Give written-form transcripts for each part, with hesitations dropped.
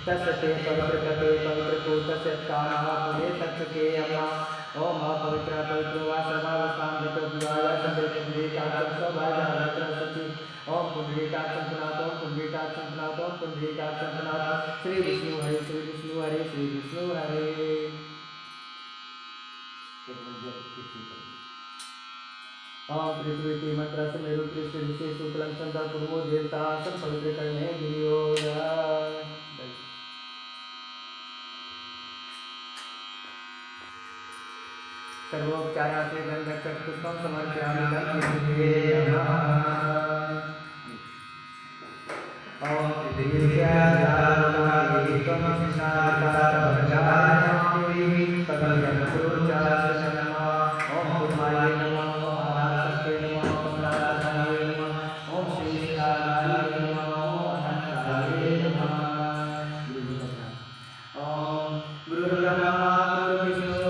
तस्य पवित्रकते पवित्रकूटस्य कामः पुणे तत्सके अम्मा ओम पवित्र पवित्र वा सर्वावस्थां गतो विवाह पुंडरीकाक्षं सौभाग्यं सचि ओम पुंडरीकाक्षं पुनातो श्री विष्णु हरे श्री विष्णु हरे श्री विष्णु हरे। ओम पृथ्वी मंत्र से मेरु कृष्ण विशेष शुक्लं चंद्र पूर्वो देवता सब पवित्र करने गिरियोगा सर्वोपचारा से गंधक पुष्पं समर्पयामि गंधे ओम दिव्यादानामि कमसिनादानामि पदयंपुरुचासनम ओम कुमारे नमः ओम आसक्ते नमः ओम नारायणाय नमः ओम श्री राधाय नमः ओम अनंताय नमः ओम गुरु ब्रह्मा गुरु विष्णु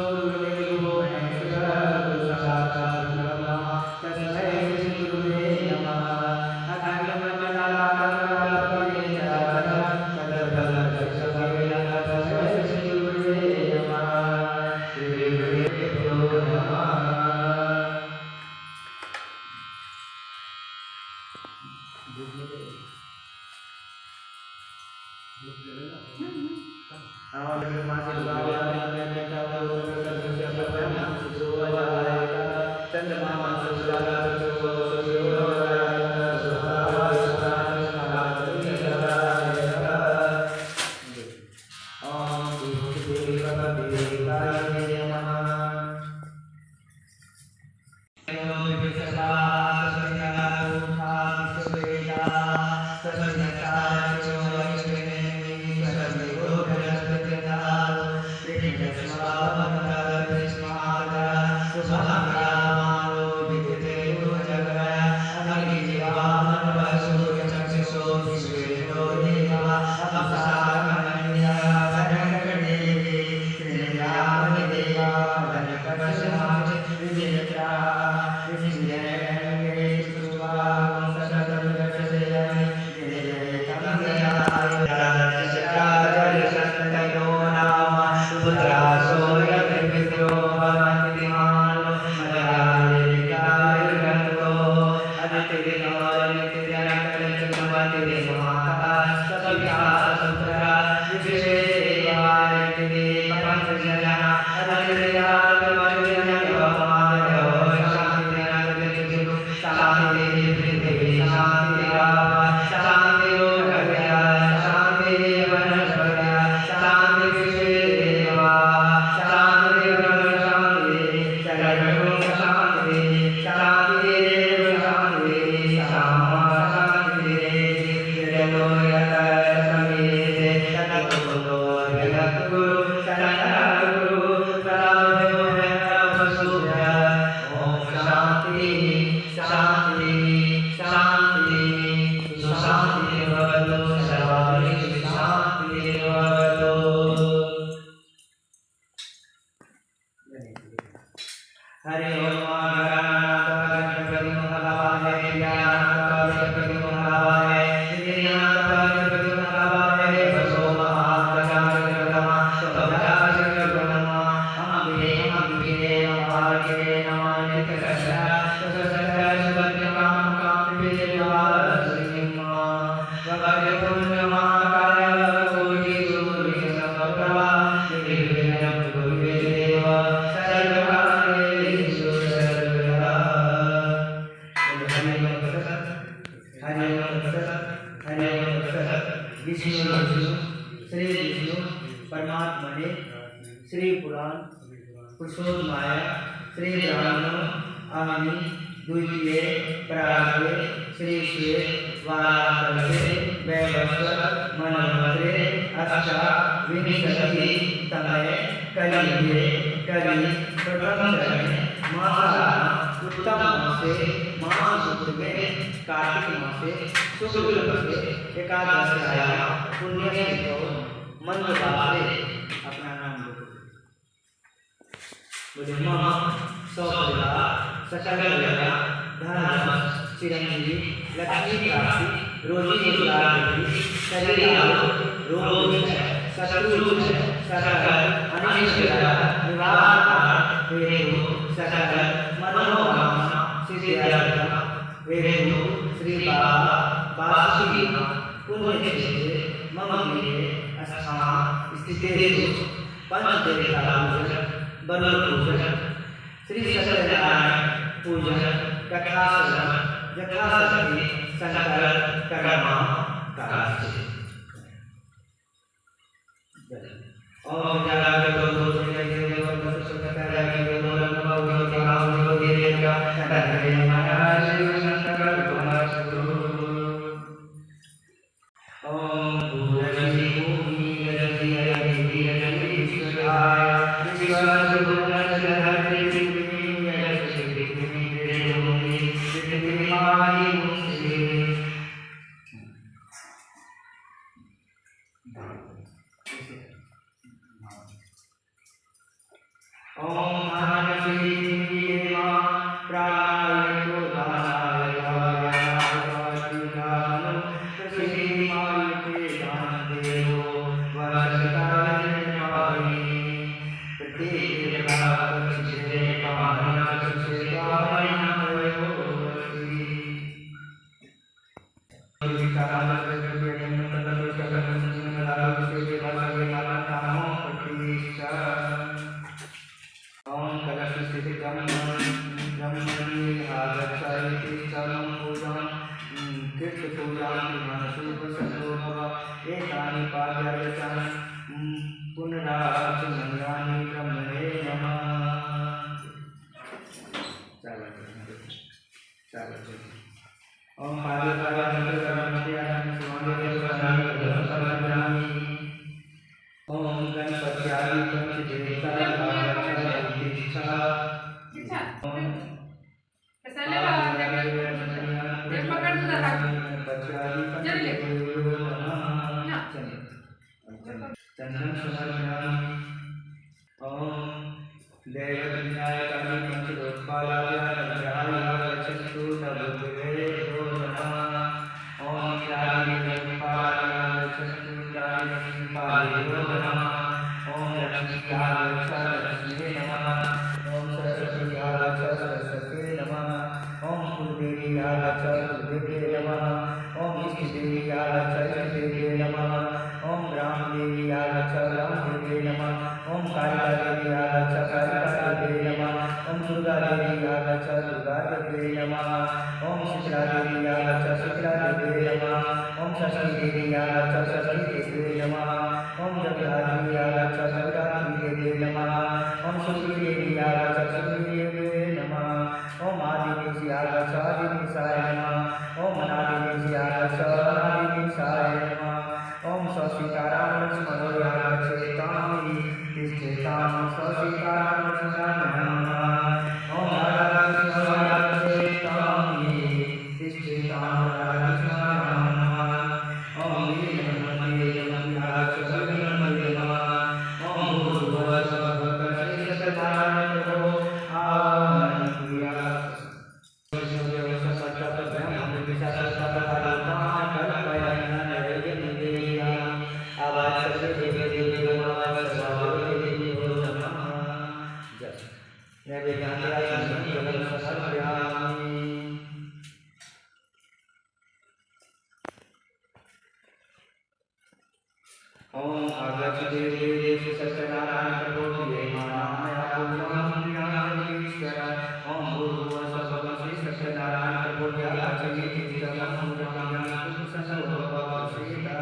सकल धर्म चिरंजीवी, लक्ष्मी प्राप्ति, रोजी रोजगार वृद्धि, शरीर आरोग्य, रोग शत्रु सकल अनिष्ट निवारण हेतु सकल मनोकामना सिद्ध्यर्थम हेतु श्री बाबा वासुकी पुण्य क्षेत्रे मम गृहे स्थान स्थितेषु पंचदेवता पूजन बल पूजन श्री सत्यनारायण पूजन कथा श्रवण यथाशक्ति संकल्प कर्म काज। ओम जगतो दोषे देव वसुकता जाति बोलो नमो देवका तदरे महाराज शंकर कुमार ओम भूरसी भूमि रसी हरि रसी ईश्वराय विश्वास गुणन धरति पृथ्वी यशस्वी पृथ्वी देवोनि पृथ्वी माहि मुक्ति। ओम मानसी देवा प्राणाय दानाय वायाय दानो प्रसिद्धि मायते दान देवो वर्षकाय पाहि प्रत्येक प्रकाशिते पावना सुसेवाय नमो वसी विकाल प्रकृतिं तदनु सकलं सिंहलाभ से वासवे मातामो प्रतिष्ठा। ओम कलश स्थितं ब्रह्मणि आगच्छति सर्वं पूजां कीर्तपूजां मनसुपसतो भव एतानि पाद्यायतानि पुनराचमन्यानि ब्रह्मणे नमः। ओम ओम गणपत्यादि पंचदेवता चंदन समर्पयामि। ओम देवविनायकानि पंचलोकपालाय नमः गच्छन्तु तद्भुवे नमः। ओम नीलादिपालाय गच्छन्तु नीलादिपालाय नमः। ओम लक्ष्मीकाय लक्ष्मी नमः। ओम सरस्वतीकाय सरस्वती नमः। ओम कुलदेवीकाय कुलदेवी नमः। ओम इष्टदेवीकाय इष्टदेवी नमः। ओम ग्रामदेवीकाय ग्रामदेवी नमः। ओम कालिकादेवीकाय कालिकादेवी नमः। ओम दुर्गादेवीकाय दुर्गादेवी नमः। ओम शीतलादेवीकाय शीतलादेवी नमः। ओम षष्ठीदेवीकाय षष्ठीदेवी नमः। ओम जगदादेवीकाय जगदादेवी नमः। ओम सूर्यदेवीकाय सूर्यदेवी नमः। ओम आदिदेवीकाय आदिदेवाय नमः। ओम अनादिदेवीकाय अनादिदेवाय नमः। ओम ससीताराम लक्ष्मणोर्याय चेतामि तिष्ठतां ससीताराम लक्ष्मणाय नमः। ओम राधा कृष्णाय चेतामि तिष्ठतां राधा कृष्णाय नमः। ओम वीरमणि नमः। ओम भूर्भुवः सत्यनारायण प्रभो आनंदया ओम आगच्छति देवेश सत्यनारायण प्रभो देवानामया पूजां ईश्वर। ओम भूर्भुवः स्वः सत्यनारायण प्रभो आगच्छति तीर्थं पूजां संसर्गो सीता।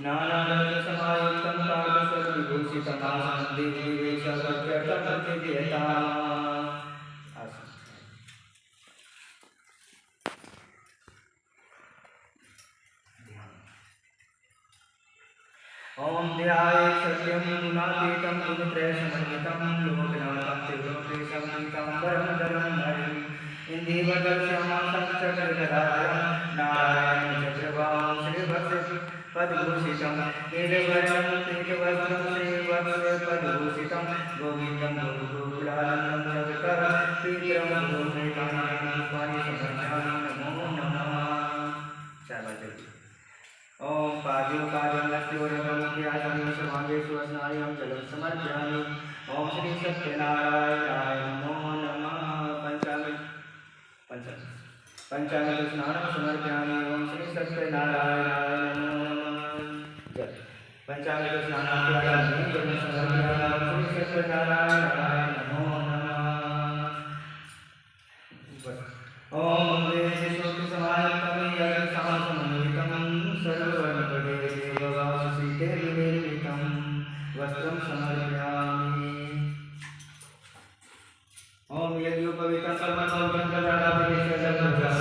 नानारत्नसमायुक्तं काकसर्वविभूषितमासनं दिव्यवेशवज्रतं प्रतिदीयताम्। ओम ध्याये सत्यं गुणातीतं गुणत्रयसमन्वितं लोकनाथं त्रिलोकेशं पीताम्बरं हरिं इन्दीवरश्यामं चक्रधरां नारायणं चक्रवां श्रीवत्स पद्मभूषितं नीलवर्णं पीतवस्त्रं श्रीवत्सपद्मभूषितं गोविन्दं गोकुलानन्दं जगतः पीतरं गोमेकान्तं पुष्पाणि समर्पयामि नमो नमः। ओम पाद्योपाद्यं लक्ष्योरगं क्रियाजं सर्वाङ्गेषु स्नायुं जलं समर्पयामि। ओम श्री सत्यनारायणाय नमो नमः। पंचामृत स्नानं समर्पयामि। ओम श्री सत्यनारायणाय नमो नमः। पंचामृत स्नानं क्रियाजं जलं समर्पयामि। ओम श्री सत्यनारायणाय नमो नमः। ओम वेदशोकसमायुक्तं यज्ञसामसमन्वितं सर्ववर्णपटे विनिर्मितं वस्त्रं समर्पयामि। ओम यज्ञोपवीतं कर्मणोपवीतं ओम श्री कृष्ण मनोहरम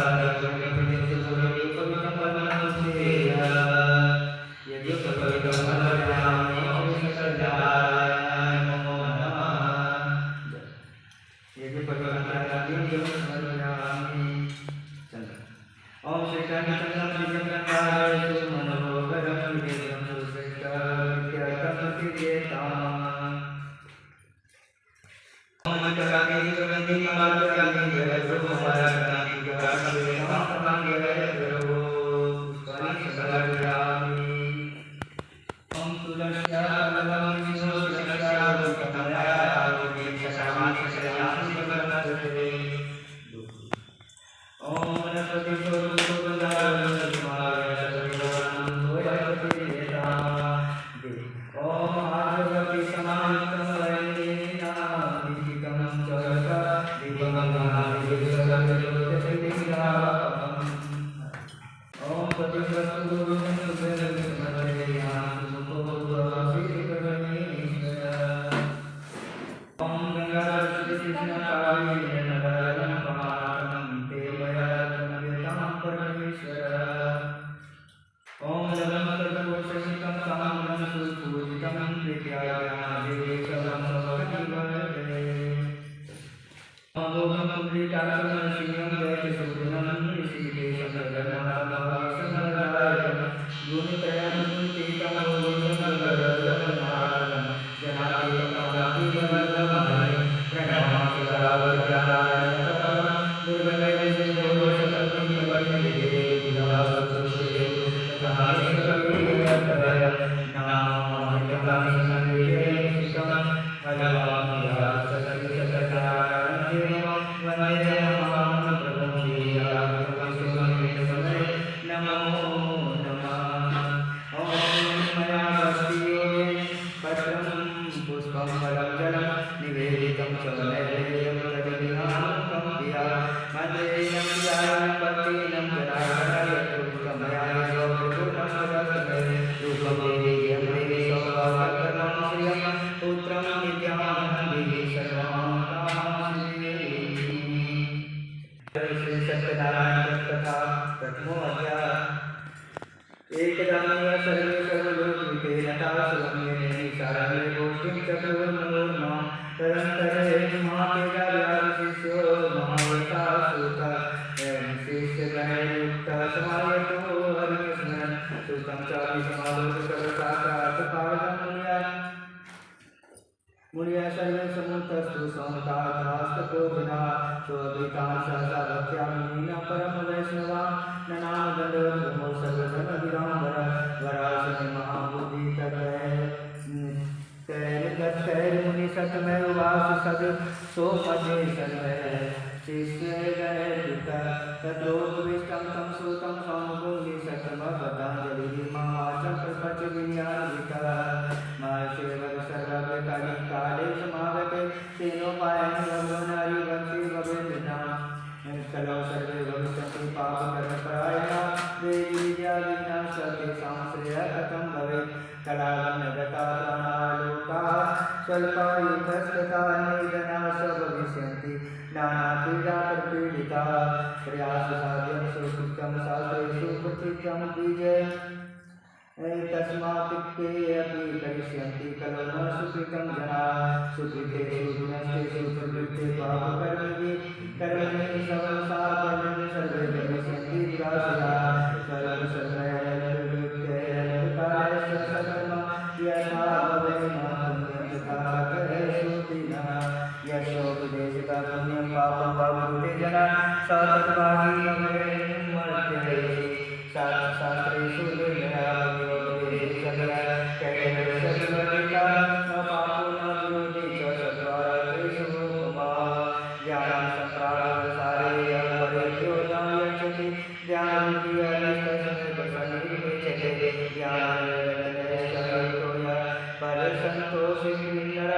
संतोषि नर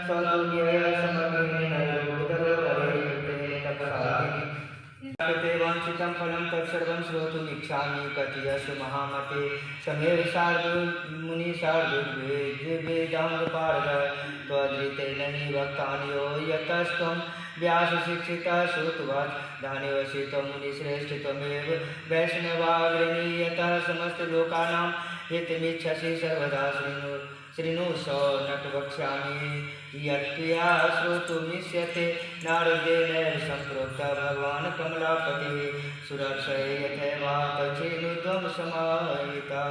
सौतुल्य समग्र नरोदरो हरे कृते तपसाति कृते वांछितं फलं तत्सर्वं श्रोतुमिच्छामि कथयस्व महामते समेव शार्दूलमुनिशार्दूलवेदाङ्गपारद त्वदृतेन हि भक्तानि यो यतस्त्वं व्यासशिक्षितः श्रुतवाच धान्यवसि त्वं मुनिश्रेष्ठ त्वमेव वैष्णवाग्रणी यतः समस्तलोकानां हितमिच्छसि सर्वदा शृणु शौनक वक्ष्यामि यत्त्वया श्रोतुमिष्यते नारदेन सम्प्रोक्तः भगवान् कमलापतिः सुरक्षये यथैवा तच्छृणुत्वं समाहिता।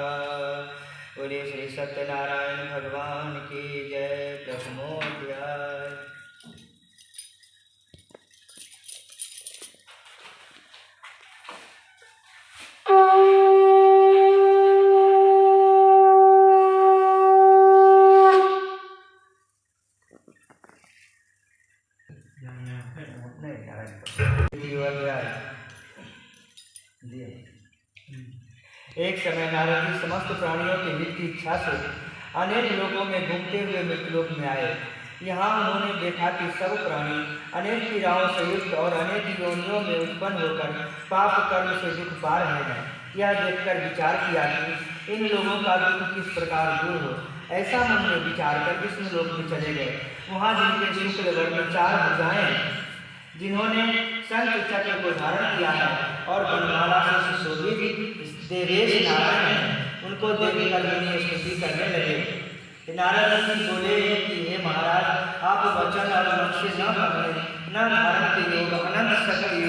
बोले श्री सत्यनारायण भगवान की जय। प्रथमोऽध्याय। एक समय नारद जी समस्त प्राणियों के हित की इच्छा से अनेक लोकों में घूमते हुए मृत्युलोक में आए। यहाँ उन्होंने देखा कि सब प्राणी अनेक पीड़ाओं से युक्त और अनेक योनियों में उत्पन्न होकर पाप कर्म से दुख पा रहे हैं। यह देखकर विचार किया कि इन लोगों का दुख किस प्रकार दूर हो। ऐसा मन में विचार कर विष्णु लोक में चले गए। वहाँ जिनके शुक्ल वर्ण 4 भुजाएं, जिन्होंने शंख चक्र को धारण किया है और बनमाला से सुशोभित देवेश नारायण हैं, उनको देखकर मुनि स्तुति करने लगे। नारद जी बोले कि हे महाराज, आप वचन और मन से न कहने न धारण के योग अनंत शक्ति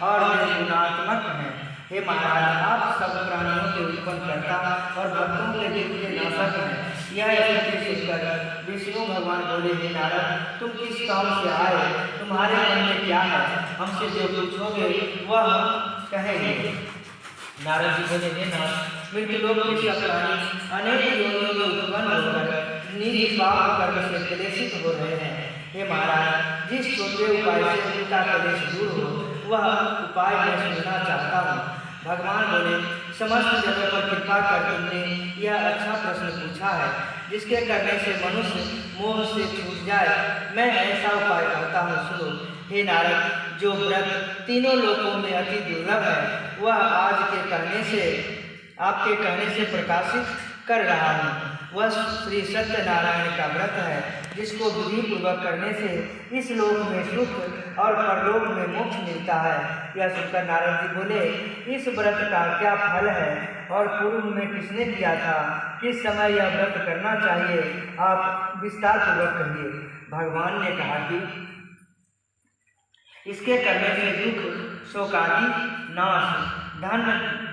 और निर्गुणात्मक हैं। हे महाराज, आप सब प्राणियों के उत्पन्न करता और भक्तों के दुख के नाशक हैं। यह स्थिति सुनकर विष्णु भगवान बोले, हे नारद, तुम किस काम से आए? तुम्हारे मन में क्या है? हमसे जो पूछोगे वह कहेंगे। नारद जी बोले, हे नाथ, मृत्युलोक के सब प्राणी अनेक योनियों में उत्पन्न होकर निज पाप कर्म से क्लेशित हो रहे हैं। हे महाराज, जिस छोटे उपाय से उनका क्लेश दूर हो वह उपाय मैं सुनना चाहता हूँ। भगवान बोले, समस्त जगत पर कृपा कर तुमने यह अच्छा प्रश्न पूछा है, जिसके करने से मनुष्य मोह से छूट जाए। मैं ऐसा उपाय करता हूँ, सुनो। हे नारद, जो व्रत तीनों लोकों में अति दुर्लभ है वह आज के कहने से आपके कहने से प्रकाशित कर रहा हूँ। वह श्री सत्यनारायण का व्रत है, जिसको विधि पूर्वक करने से इस लोक में सुख और परलोक में मोक्ष मिलता है। यह सुनकर नारद जी बोले, इस व्रत का क्या फल है और पूर्व में किसने किया था? किस समय यह व्रत करना चाहिए? आप विस्तार पूर्वक कहिए। भगवान ने कहा कि इसके करने से दुख, शोकादि नाश, धन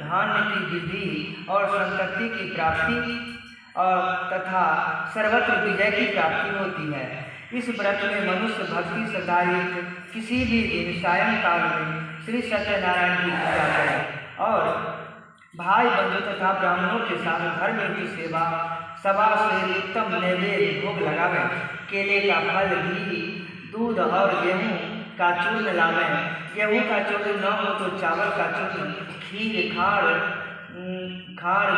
धान्य की वृद्धि और संपत्ति की प्राप्ति और तथा सर्वत्र विजय की प्राप्ति होती है। इस व्रत में मनुष्य भक्ति सदा किसी भी दिन सायंकाल में श्री सत्यनारायण की पूजा करे और भाई बंधु तथा ब्राह्मणों के साथ धर्म की सेवा सभा से उत्तम नैवेद्य भोग लगावे। केले का फल, घी, दूध और गेहूँ का चूर्ण लावें। गेहूँ का चूर्ण न हो तो चावल का चूर्ण, खीर, खाड़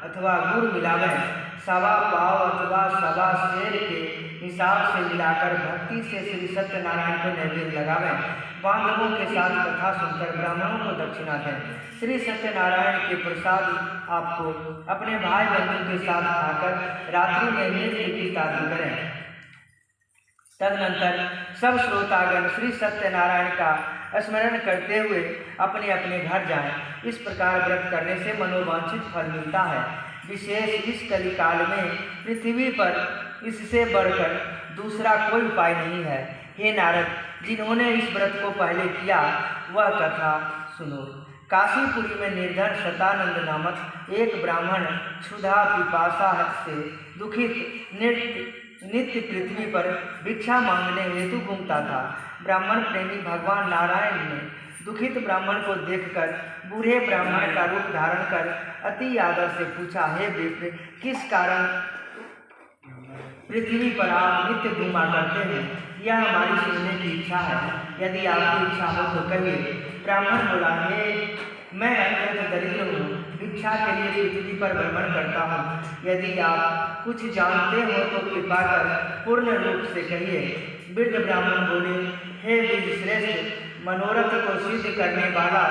अथवा गुड़ मिलावें। सवा पाव अथवा सवा शेर के हिसाब से मिलाकर भक्ति से श्री सत्यनारायण को नैवेद्य लगावें। बांधवों के साथ कथा सुनकर ब्राह्मणों को दक्षिणा दें। श्री सत्यनारायण के प्रसाद आपको अपने भाई बंधु के साथ खाकर रात्रि में नृत्य की आदि करें। तदनंतर सब श्रोतागण श्री सत्यनारायण का स्मरण करते हुए अपने अपने घर जाएं। इस प्रकार व्रत करने से मनोवांछित फल मिलता है। विशेष इस कलिकाल में पृथ्वी पर इससे बढ़कर दूसरा कोई उपाय नहीं है। हे नारद, जिन्होंने इस व्रत को पहले किया वह कथा सुनो। काशीपुरी में निर्धन शतानंद नामक एक ब्राह्मण क्षुधा पिपासा से दुखित नित्य पृथ्वी पर भिक्षा मांगने हेतु घूमता था। ब्राह्मण प्रेमी भगवान नारायण ने दुखित ब्राह्मण को देखकर बूढ़े ब्राह्मण का रूप धारण कर अति आदर से पूछा, हे विप्र, किस कारण पृथ्वी पर आप नित्य घूमा करते हैं? यह हमारी सुनने की इच्छा है। यदि आपकी इच्छा हो तो कहिए। ब्राह्मण बोला, हे मैं अत्यंत दरिद्र हूँ। भिक्षा के लिए पृथ्वी पर भ्रमण करता हूँ। यदि आप कुछ जानते हो तो कृपा कर पूर्ण रूप से कहिए। वृद्ध ब्राह्मण बोले, हे विज श्रेष्ठ, मनोरथ को सिद्ध करने वाला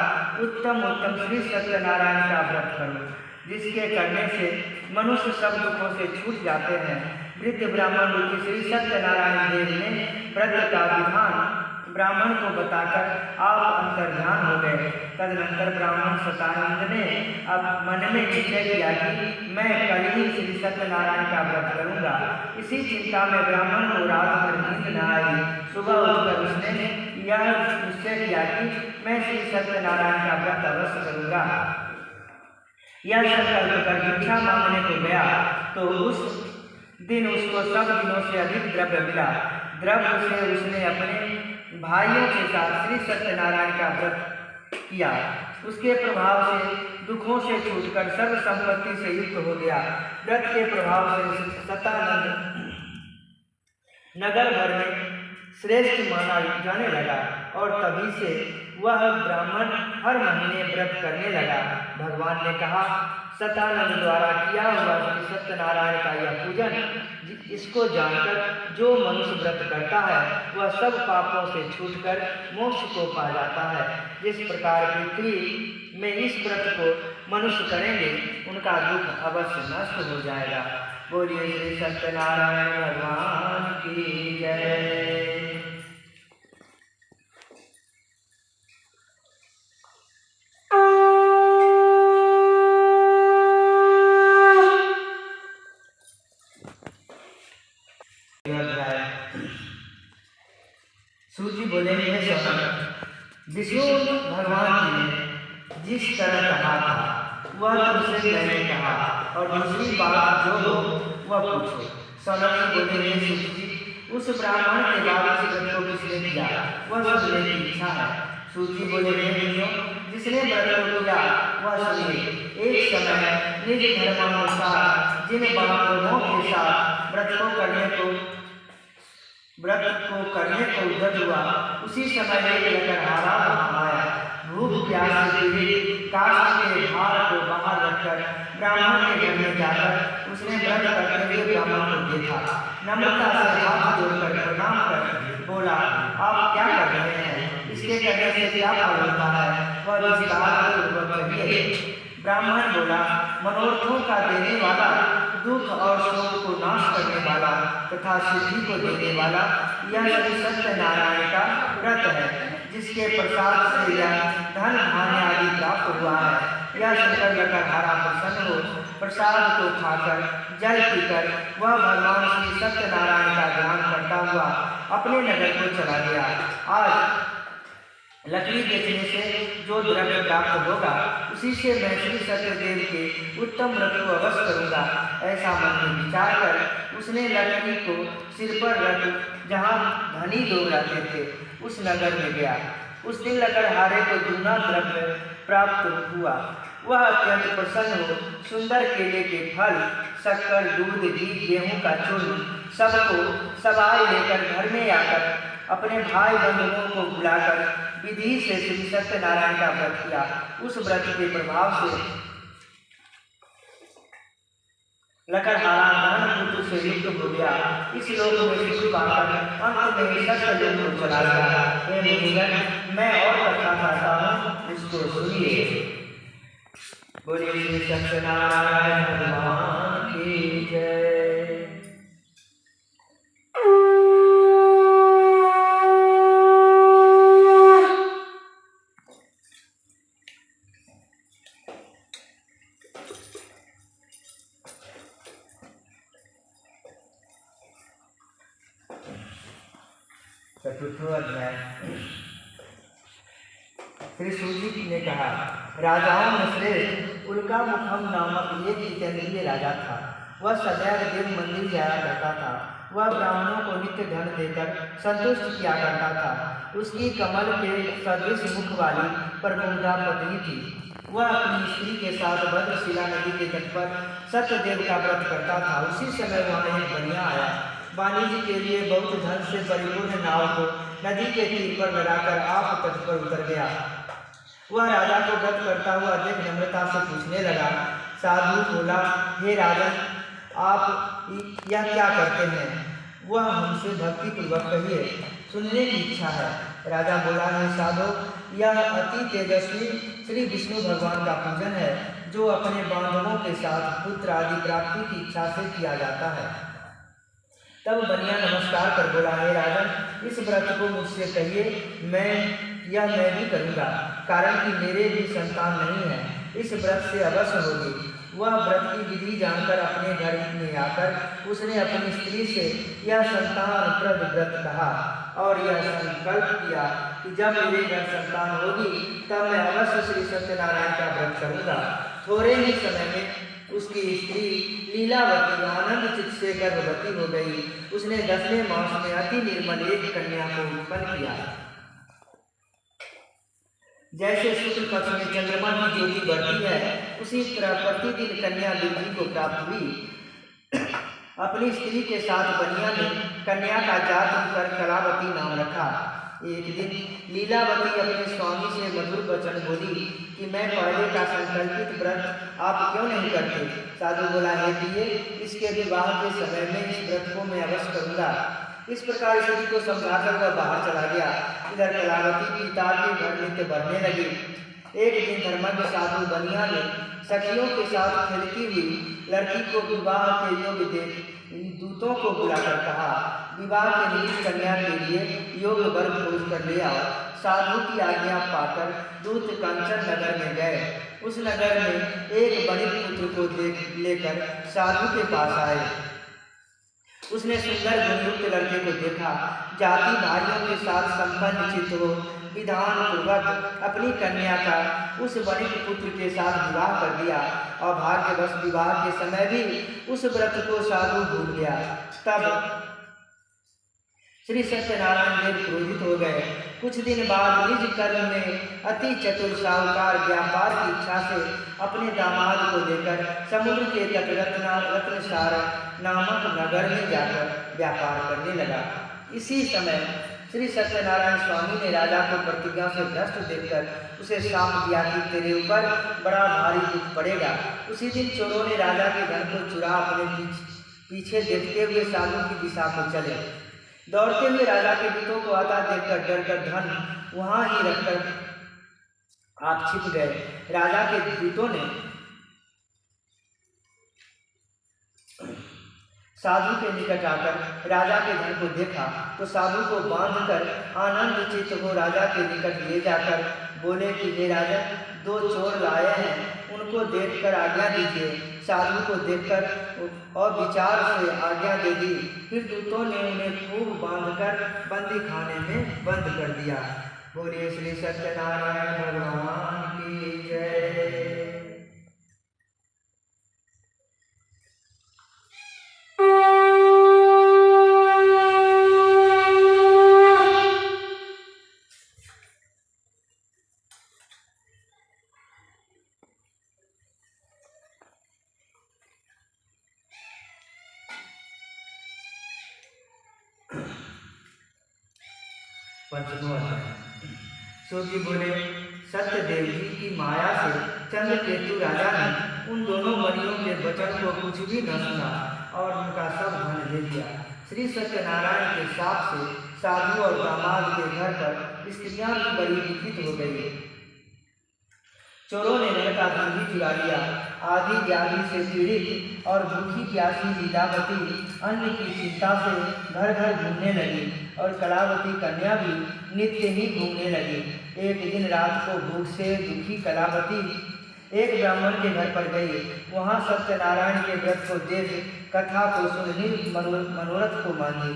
उत्तम श्री सत्यनारायण का व्रत करो, जिसके करने से मनुष्य सब दुखों से छूट जाते हैं। वृद्ध ब्राह्मण रूपी श्री सत्यनारायण देव ने व्रत का विधान ब्राह्मण को बताकर आप अंतर्ध्यान हो गए। तदनंतर ब्राह्मण सतानंद ने अब मन में निश्चय किया कि मैं कल ही श्री सत्यनारायण का व्रत करूंगा। इसी चिंता में ब्राह्मण को रात भर नींद न आई। सुबह उठकर उसने यह निश्चय किया कि मैं श्री सत्यनारायण का व्रत अवश्य करूंगा। यह संकल्प कर भिक्षा मांगने को गया तो उस दिन उसको सब दिनों से अधिक द्रव्य मिला। द्रव्य से उसने अपने भाइयों के साथ श्री सत्यनारायण का व्रत किया। उसके प्रभाव से दुखों से छूटकर सर्व संपत्ति से युक्त हो गया। व्रत के प्रभाव से सतानंद नगर भर में श्रेष्ठ माना जाने लगा और तभी से वह ब्राह्मण हर महीने व्रत करने लगा। भगवान ने कहा, सतानंद द्वारा किया हुआ श्री सत्यनारायण का यह पूजन, इसको जानकर जो मनुष्य व्रत करता है वह सब पापों से छूटकर मोक्ष को पा जाता है। जिस प्रकार पृथ्वी में इस व्रत को मनुष्य करेंगे उनका दुख अवश्य नष्ट हो जाएगा। बोलिए श्री सत्यनारायण भगवान की जय। सूजी बोले, विष्णु भगवान जी ने जिस तरह कहा था वह तुमसे मैंने कहा, और दूसरी बात जो हो वह पूछो। सौनक बोले, हे सूजी, उस ब्राह्मण के बाद इस व्रत को किसने किया वह सुनने की इच्छा है। सूजी बोले, हे मुनियों, जिसने व्रत को किया वह सुनिए। एक समय निज धर्मानुसार जिन बांधवों के साथ व्रत को करने को उद्यत हुआ, उसी समय एक लकड़हारा वहाँ आया। भूख प्यास से पीड़ित काष्ठ के भार को बाहर रखकर ब्राह्मण के घर में जाकर उसने व्रत करते हुए ब्राह्मण को देखा। नम्रता से हाथ जोड़कर प्रणाम कर बोला, आप क्या कर रहे हैं? इसके करने से क्या फल होता है वह विस्तार पूर्वक कहिए। ब्राह्मण बोला, मनोरथों का देने वाला, दुख और शोक को नाश करने वाला तथा सिद्धि को देने वाला यह श्री सत्यनारायण का व्रत है, जिसके प्रसाद से यह धन धान्य आदि प्राप्त हुआ है। यह सुनकर लकड़हारा प्रसन्न हो प्रसाद को खाकर जल पीकर वह भगवान श्री सत्यनारायण का ध्यान करता हुआ अपने नगर को चला गया। आज लकड़ी बेचने से जो द्रव्य प्राप्त होगा उसी से मैं श्री सत्यदेव के उत्तम व्रत को अवश्य करूँगा, ऐसा मन में विचार कर उसने लकड़ी को सिर पर रख जहाँ धनी लोग रहते थे उस नगर में गया। उस दिन लकड़हारे को दूना द्रव्य प्राप्त हुआ। वह अत्यंत प्रसन्न हो सुंदर केले के फल, शक्कर, दूध, घी, गेहूं का चूर्ण सबको सवाई लेकर घर में आकर अपने भाई बंधुओं को बुलाकर विधि से श्री सत्यनारायण का व्रत किया। उस व्रत के प्रभाव से लकड़हारा धन पुत्र से युक्त हो गया। इस लोक में सुख पाकर अंत में सत्य लोक को चला गया। हे मुनिगण, मैं और कथा कहता हूँ, उसको सुनिए। बोलिए श्री सत्यनारायण भगवान की जय। चतुर्थो अध्याय। श्री सूजी ने कहा, राजाओं में श्रेष्ठ उल्कामुखम नामक एक जितेंद्रिय राजा था। वह सदैव देव मंदिर जाया करता था। वह ब्राह्मणों को नित्य धन देकर संतुष्ट किया करता था। उसकी कमल के सदृश मुख वाली प्रमुग्धा पत्नी थी। वह अपनी स्त्री के साथ भद्रशिला नदी के तट पर सत्यदेव का व्रत करता था। उसी समय वहाँ एक बनिया आया। वाणिज्य के लिए बहुत धन से परिपूर्ण नाव को नदी के तीर पर लगाकर आप तट पर उतर गया। वह राजा को व्रत करता हुआ देख नम्रता से पूछने लगा। साधु बोला, हे राजन, आप यह क्या करते हैं? वह हमसे भक्ति पूर्वक कहिए, सुनने की इच्छा है। राजा बोला, हे साधु, यह अति तेजस्वी श्री विष्णु भगवान का पूजन है, जो अपने बांधवों के साथ पुत्र आदि प्राप्ति की इच्छा से किया जाता है। तब बनिया नमस्कार कर बोला, हे राजन, इस व्रत को मुझसे कहिए, मैं भी करूँगा, कारण कि मेरे भी संतान नहीं है। इस व्रत से अवश्य होगी। वह व्रत की विधि जानकर अपने घर में आकर उसने अपनी स्त्री से यह संतानप्रद व्रत कहा और यह संकल्प किया कि जब मेरे घर संतान होगी तब मैं अवश्य श्री सत्यनारायण का व्रत करूँगा। थोड़े ही समय में उसकी स्त्री लीलावती आनंद चित्त से गर्भवती हो गई। उसने 10वें मास में अति निर्मल एक कन्या को उत्पन्न किया। जैसे शुक्ल पक्ष में चंद्रमा की ज्योति बढ़ती है, उसी तरह प्रतिदिन कन्या बुद्धि को प्राप्त हुई। अपनी स्त्री के साथ बनिया ने कन्या का जात कर कलावती नाम रखा। एक दिन लीलावती अपने स्वामी से मधुर वचन बोली कि मैं पहले का संकल्पित व्रत आप क्यों नहीं करते? साधु बोला, हे प्रिय, इसके विवाह के समय में इस व्रत को मैं अवश्य करूँगा। इस प्रकार स्त्री को समझाकर वह बाहर चला गया। इधर कलावती पिता के घर नित्य बढ़ने लगी। एक दिन धर्मज्ञ साधु बनिया ने सखियों के साथ खेलती हुई लड़की को विवाह के योग्य देख दूतों को बुलाकर कहा, विवाह के निमित्त कन्या के लिए योग्य वर खोज कर ले आओ। साधु की आज्ञा पाकर दूत कंचन नगर में गए। उस नगर में एक वणिक पुत्र को लेकर साधु के पास आए। उसने सुंदर गुणयुक्त लड़के को देखा। जाति भाइयों के साथ संपन्न चित्त हो विधान पूर्वक अपनी कन्या का उस वणिक पुत्र के साथ विवाह कर दिया और भाग्यवश विवाह के समय भी उस व्रत को साधु भूल गया। तब श्री सत्यनारायण देव क्रोधित हो गए। कुछ दिन बाद निज कर्म में अति चतुर साहूकार व्यापार की इच्छा से अपने दामाद को लेकर समुद्र के तट रत्नसार नामक नगर में जाकर व्यापार करने लगा। इसी समय श्री सत्यनारायण स्वामी ने राजा को प्रतिज्ञा से भ्रष्ट देखकर उसे शाप दिया कि तेरे ऊपर बड़ा भारी दुख पड़ेगा। उसी दिन चोरों ने राजा के धन को चुरा अपने पीछे देखते हुए साधु की दिशा को चले। दौड़ते हुए राजा के दूतों को आता देखकर डरकर धन वहां ही रखकर आप छिप गए। राजा के दूतों ने साधु के निकट आकर राजा के धन को देखा तो साधु को बांधकर आनंद चित्त हो राजा के निकट ले जाकर बोले कि हे राजा, 2 चोर लाए हैं, उनको देखकर आज्ञा दीजिए। साधु को देखकर और विचार से आज्ञा दे दी। फिर दूतों ने उन्हें खूब बांधकर बंदी खाने में बंद कर दिया। बोलिए श्री सत्यनारायण भगवान की जय। पंचमों अध्याय। सूर्य बोले, सत्यदेव जी की माया से चंद्रकेतु राजा ने उन दोनों मणियों के वचन को कुछ भी न सुना और उनका सब धन ले लिया। श्री सत्यनारायण के शाप से साधु और दामाद के घर पर स्त्रियां भी बड़ी दुखित हो गई। चोरों ने घर का धन भी चुरा लिया। आदि व्याधि से पीड़ित और भूखी प्यासी लीलावती अन्न की चिंता से घर घर घूमने लगी और कलावती कन्या भी नित्य ही घूमने लगी। एक दिन रात को भूख से दुखी कलावती एक ब्राह्मण के घर पर गई। वहाँ सत्यनारायण के व्रत को देख कथा को सुन मनोरथ को मानी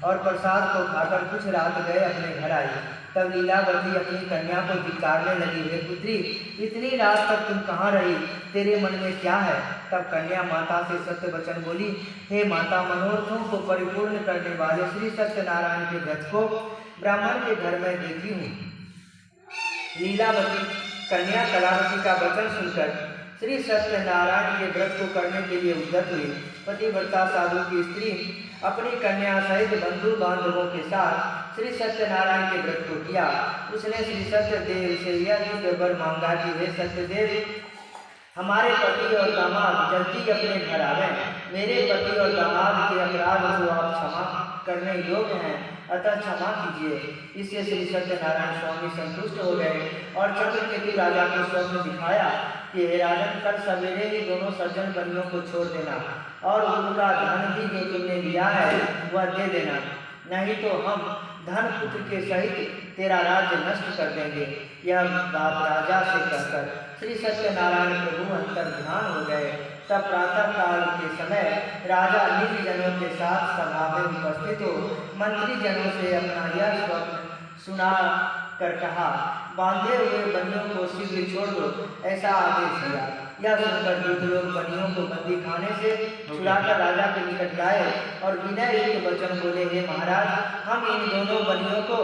और प्रसाद को खाकर कुछ रात गए अपने घर आई। तब लीलावती अपनी कन्या को धिक्कारने लगी, हे पुत्री, इतनी रात तक तुम कहाँ रही? तेरे मन में क्या है? तब कन्या माता से सत्य वचन बोली, हे माता, मनोरथों को परिपूर्ण करने वाले श्री सत्यनारायण के व्रत को ब्राह्मण के घर में देखी हूँ। लीलावती कन्या कलावती का वचन सुनकर श्री सत्यनारायण के व्रत को करने के लिए उद्यत हुई। पतिव्रता साधु की स्त्री अपनी कन्या सहित बंधु बांधवों के साथ श्री सत्यनारायण के व्रत को किया। उसने श्री सत्यदेव से यह दिव्य वर मांगा कि हे सत्यदेव, हमारे पति और दामाद जल्दी अपने घर आवे। मेरे पति और दामाद के अपराध को आप क्षमा करने योग्य हैं, अतः क्षमा कीजिए। इससे श्री सत्यनारायण स्वामी संतुष्ट हो गए और चंद्रकेतु राजा को स्वप्न दिखाया कि हे राजन, कल सवेरे ही दोनों सज्जन बनियों को छोड़ देना और उनका धन भी जो तुमने लिया है वह दे देना, नहीं तो हम धन पुत्र के सहित तेरा राज्य नष्ट कर देंगे। यह बात राजा से कहकर श्री सत्यनारायण प्रभु अंतर ध्यान हो गए। तब प्रातः काल के समय राजा निज जनों के साथ सभा में उपस्थित हो मंत्री जनों से अपना यह स्वप्न सुना कर कहा, बांधे हुए बनियों को शीघ्र छोड़ दो, ऐसा आदेश दिया। यह सुनकर दूत लोग बनियों को बंदी खाने से छुड़ाकर राजा के निकट लाए और विनय युक्त वचन बोले, हे महाराज, हम इन दोनों बनियों को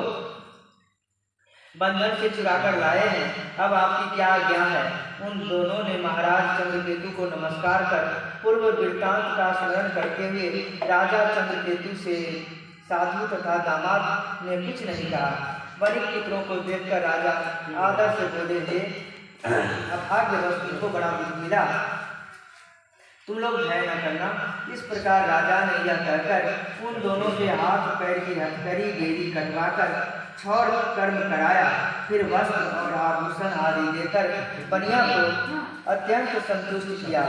बंधन से छुड़ाकर लाए हैं, अब आपकी क्या आज्ञा है। उन दोनों ने महाराज चंद्रकेतु को नमस्कार कर पूर्व वृत्तांत का स्मरण करते हुए राजा चंद्रकेतु से साधु तथा दामाद ने कुछ नहीं कहा। वरिष्ठ पुत्रों को देखकर राजा आदर से बोले, हे अभाग्यवश तुमको बड़ा मिला, तुम लोग भय न करना। इस प्रकार राजा ने यह कहकर उन दोनों के हाथ पैर की हथकड़ी गेरी कटवाकर क्षौर कर्म कराया। फिर वस्त्र और आभूषण आदि देकर बनिया को अत्यंत संतुष्ट किया।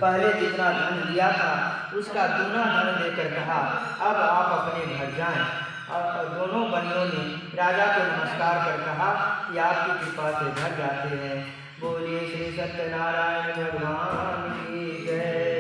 पहले जितना धन दिया था उसका दूना धन देकर कहा, अब आप अपने घर जाएं। और दोनों बनियों ने राजा को नमस्कार कर कहा कि आपकी कृपा से घर जाते हैं। बोलिए श्री सत्यनारायण भगवान की जय।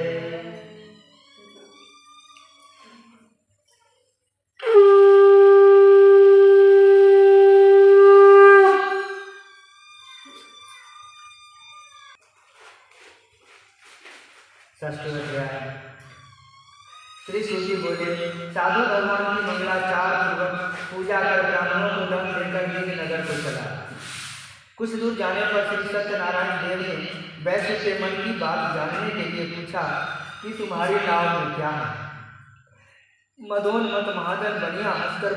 श्री सूजी बोले, साधु भगवान की मंगलाचार पूर्वक पूजा कर ब्राह्मणों को दंड देकर निज नगर को चला। कुछ दूर जाने पर श्री सत्यनारायण देव ने वैश्य के मन की बात जानने के लिए पूछा कि तुम्हारी नाव में क्या है। मदोन्मत महाजन बनिया हंसकर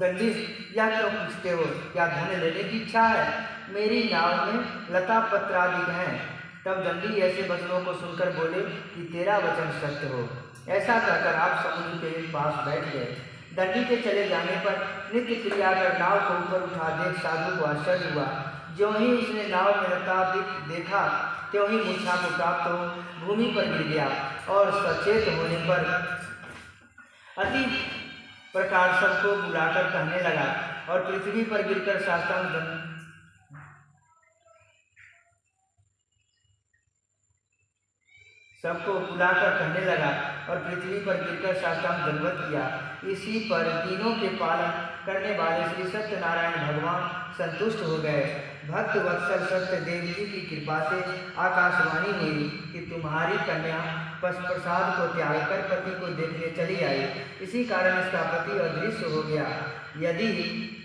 दंडी, या क्यों पूछते हो, क्या धन लेने की इच्छा है? मेरी नाव में लता पत्रादि हैं। तब दंडी ऐसे वचनों को सुनकर बोले कि तेरा वचन सत्य हो। ऐसा कहकर आप समुद्र के पास बैठ गए। दंडी के चले जाने पर नित्य क्रिया कर नाव को ऊपर उठा देख साधु को आश्चर्य हुआ। ज्यों ही उसने नाव में लता देखा त्यों ही मूर्छा को प्राप्त हो भूमि पर गिर गया और सचेत होने पर अति प्रकार सबको बुलाकर कहने लगा और पृथ्वी पर गिरकर साष्टांग सबको बुलाकर कहने लगा और पृथ्वी पर गिरकर साष्टांग दंडवत किया। इसी पर तीनों के पालन करने वाले श्री सत्यनारायण भगवान संतुष्ट हो गए। भक्त वत्सल सत्यदेव जी की कृपा से आकाशवाणी हुई कि तुम्हारी कन्या प्रसाद को त्याग कर पति को देखने चली आई, इसी कारण इसका पति अदृश्य हो गया। यदि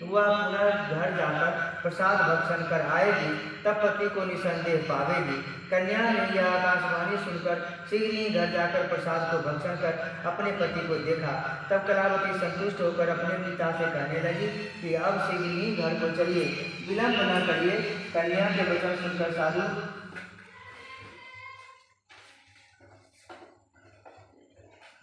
वह पुनः घर जाकर प्रसाद भक्षण कर आएगी तब पति को निसंदेह पावेगी। कन्या ने यह आकाशवाणी सुनकर शीघ्र ही घर जाकर प्रसाद को भक्षण कर अपने पति को देखा। तब कलावती संतुष्ट होकर अपने पिता से कहने लगी कि अब शीघ्र ही घर को चलिए, विलंब न करिए। कन्या के वचन सुनकर साधु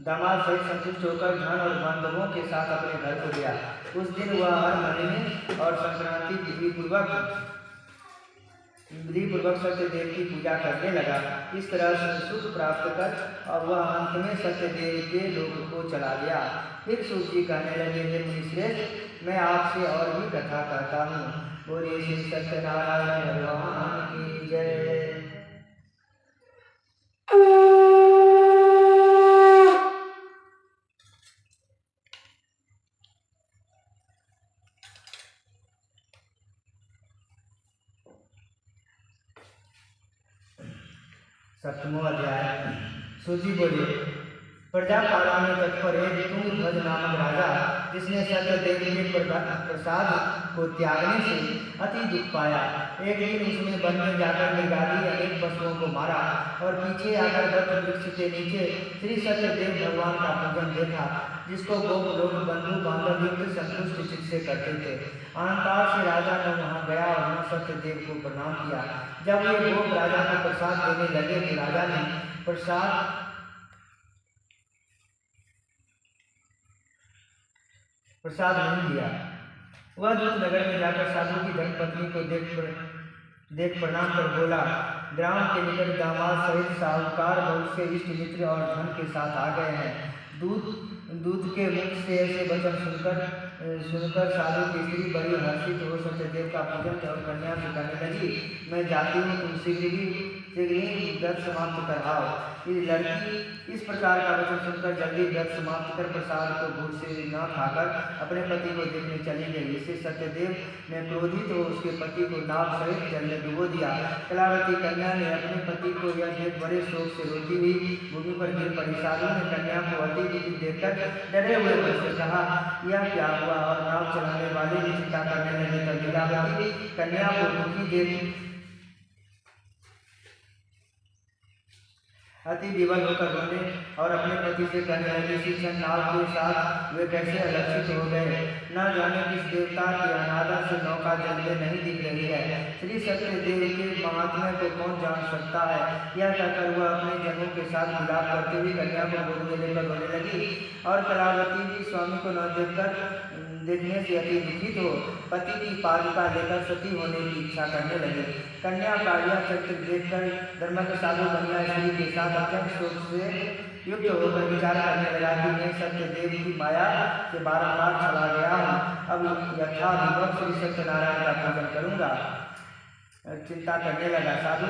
दामाद सहित संतुष्ट होकर धन और बांधवों के साथ अपने घर को गया। उस दिन वह हर महीने और संक्रांति विधिपूर्वक सत्यदेव की पूजा करने लगा। इस तरह से सुख प्राप्त कर और वह अंत में सत्यदेव के लोक को चला गया। फिर सूत जी कहने लगे, हे मुनिश्रेष्ठ, मैं आपसे और भी कथा कहता हूँ। बोलिए श्री सत्यनारायण भगवान की जय। सप्तमों अध्याय। सूची बोलिए, प्रजा पालन में तत्पर एक तुंगध्वज नामक राजा जिसने सत्यदेव के प्रसाद को त्यागने से अति दुख पाया। एक दिन उसने वन में जाकर मृगादि अनेक पशुओं को मारा और पीछे आकर वट वृक्ष के नीचे श्री सत्यदेव भगवान का पूजन देखा, जिसको गोप लोग बंधु बांधव युक्त संतुष्ट चित्त से करते थे। अहंकार से राजा ने वहां गया और वहां सत्यदेव को प्रणाम किया। जब ये गोप राजा को प्रसाद देने लगे तो राजा ने प्रसाद नहीं दिया। वह दूत नगर में जाकर साधु की धर्मपत्नी को देख प्रणाम कर बोला, ग्राम के निकट दामाद सहित साहूकार बहुत से इष्ट मित्र और धन के साथ आ गए हैं। दूत के मुख से ऐसे वचन सुनकर साधु की स्त्री बड़ी हर्षित हो सत्यदेव का पूजन और कन्या से कहने लगी, मैं जाती हूँ, तुम शीघ्र ही व्रत समाप्त कर आओ। लड़की इस प्रकार का वचन सुनकर जल्दी व्रत समाप्त कर प्रसाद को भूल से न खाकर अपने पति को देखने चली गई। इससे सत्यदेव ने क्रोधित हो उसके पति को नाव सहित जल में डुबो दिया। कलावती कन्या ने अपने पति को यह देख बड़े शोक से रोती हुई भूमि पर गिर पड़ी। साधु ने कन्या को अति दुखी देखकर डरे हुए मन से कहा, यह क्या हुआ? और नाव चलाने वाले भी चिंता करने लगे। तब लीलावती कन्या को दुखी देख अति विवल होकर रोने और अपने पति से कहने लगी, इसी क्षण नाव के साथ वे कैसे अलक्षित हो गए। न जाने किस देवता के अनादर से नौका जल में नहीं दिख रही है। श्री सत्यदेव के महात्म्य को कौन जान सकता है। यह कहकर वह अपने जनों के साथ विलाप करते हुए कन्या को गोद में लेकर रोने लगी और कलावती भी स्वामी को न देखने से अति दुखित हो पति की पादुका लेकर सती होने की इच्छा करने लगे। कन्या का यह चरित्र देखकर धर्म के साधु कन्या स्त्री के साथ अत्यंत शोक से युक्त होकर विचार करने लगा कि मैं सत्यदेव की माया से बारंबार चला गया हूँ, अब यथाविवश श्री सत्यनारायण का पूजन करूँगा। चिंता करने लगा। साधु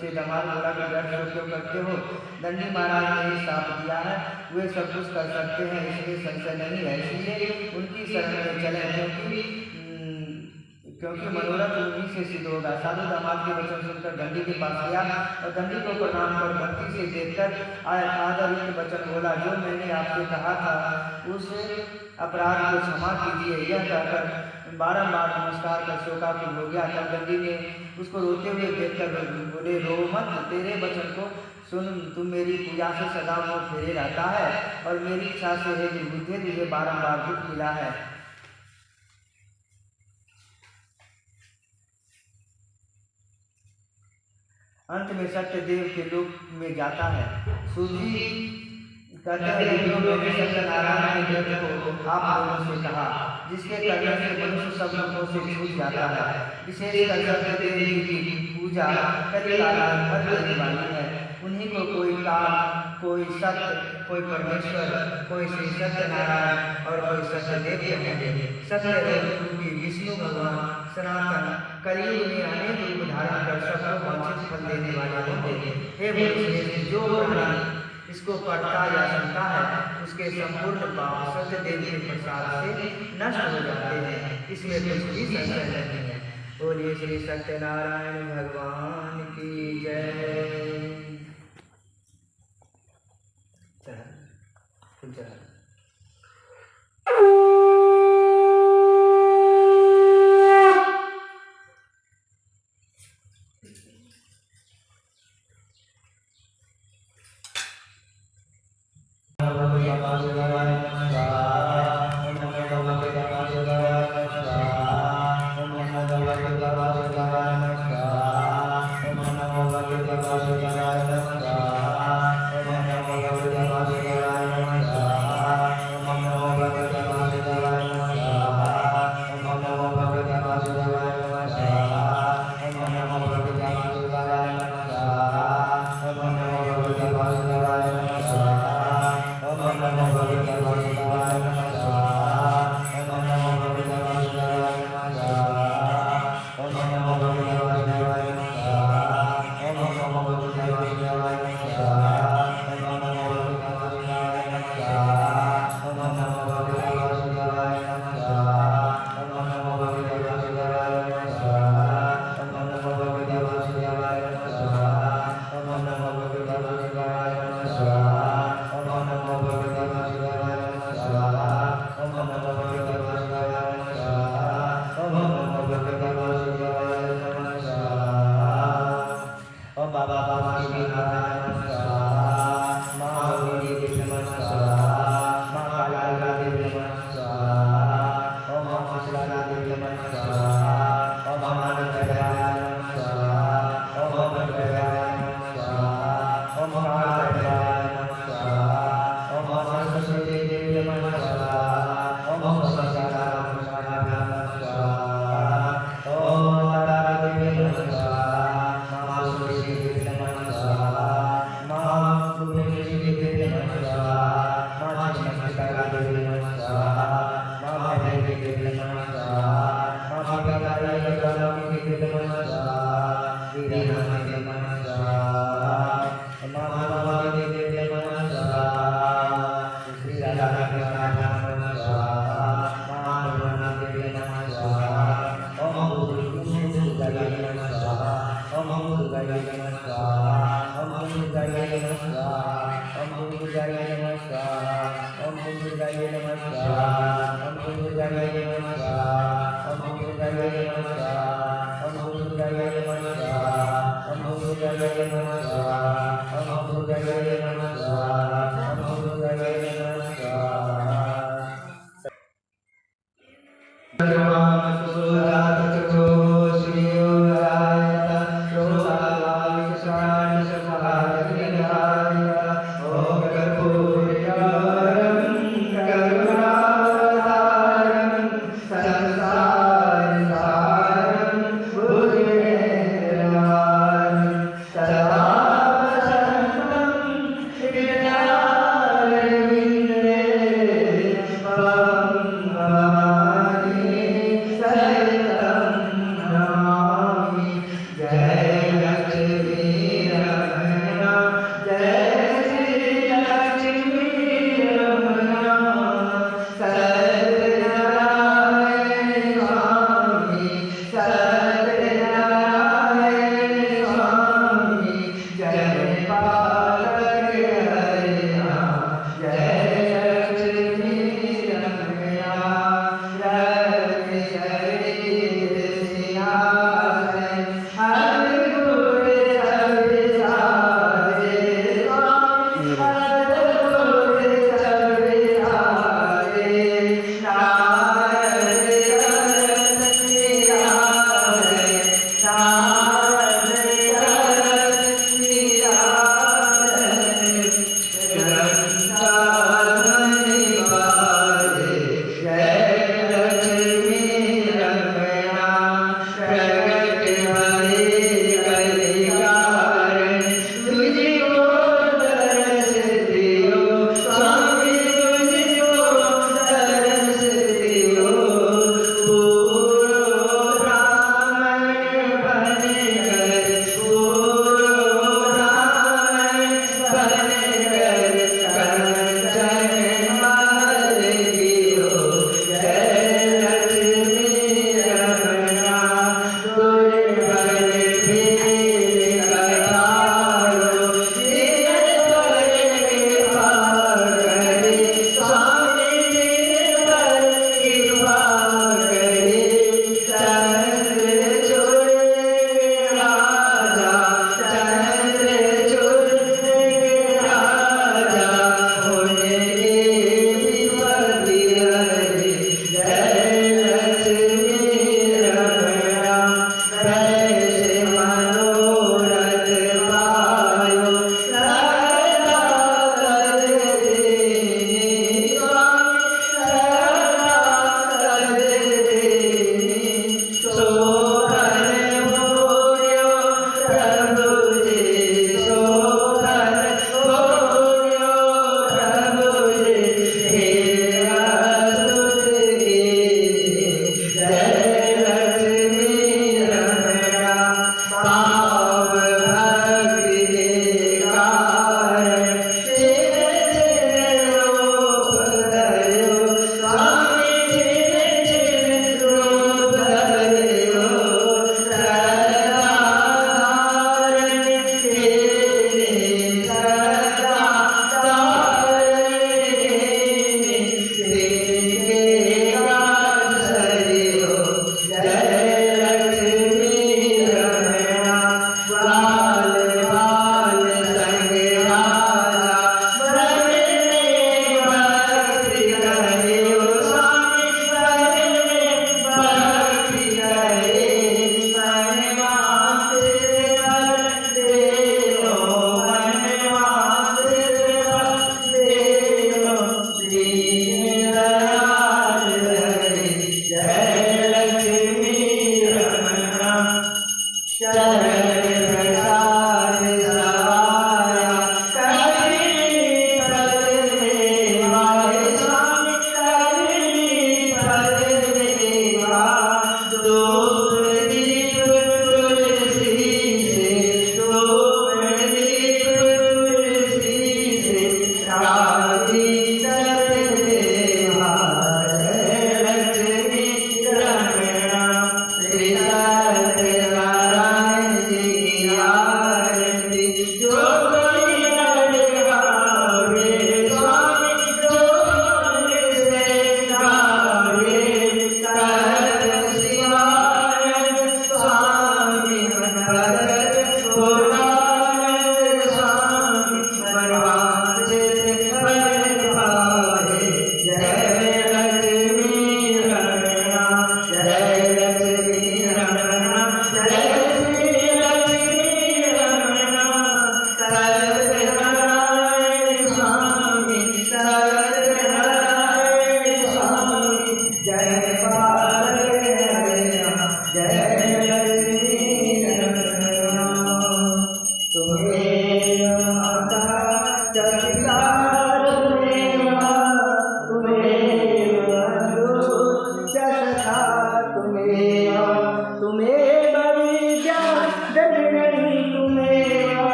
से दमाद बोला कि व्यर्थ क्यों करते हो, दंडी महाराज ने साथ दिया है, वे सब कुछ कर सकते हैं, इसलिए संशय नहीं है, इसलिए उनकी शरण में चले क्योंकि मनोरथ उन्हीं से सिद्ध होगा। साधु दामाद के वचन सुनकर दंडी के पास गया और दंडी को प्रणाम कर भक्ति से देखकर आदरयुक्त वचन बोला, जो मैंने आपसे कहा था उस अपराध को क्षमा कीजिए। यह कहकर बारंबार नमस्कार कर शोकाकुल हो गया। तब दंडी ने उसको रोते हुए देखकर बोले, रो मत, तेरे वचन को सुन, तुम मेरी पूजा से सदा मुँह फेरे रहता है और मेरी इच्छा से है बुद्धि तुझे बारंबार दुख मिला है। अंत में सत्यदेव के लोक में जाता है। सूजी कहते हैं, सत्यनारायण के व्रत को आप लोगों से कहा, जिसके करने से मनुष्य सब लोगों से छूट जाता है। विशेषकर सत्यदेव की पूजा कलिकाल में हर देने वाली है। उन्हीं को कोई काल, कोई सत्य, कोई परमेश्वर, कोई श्री सत्यनारायण और कोई सत्यदेव कहेंगे। सत्यदेव विष्णु भगवान सनातन कलयुग में अनेक रूप धारण कर सबको वांछित फल देने वाले होते हैं। हे भगवान, जो प्राणी इसको पढ़ता या सुनता है उसके संपूर्ण पाप सत्यदेव के प्रसाद से नष्ट हो जाते हैं, इसमें कुछ भी संशय नहीं है। बोलिए श्री सत्यनारायण भगवान की जय।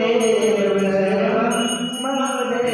देव मंगलदेव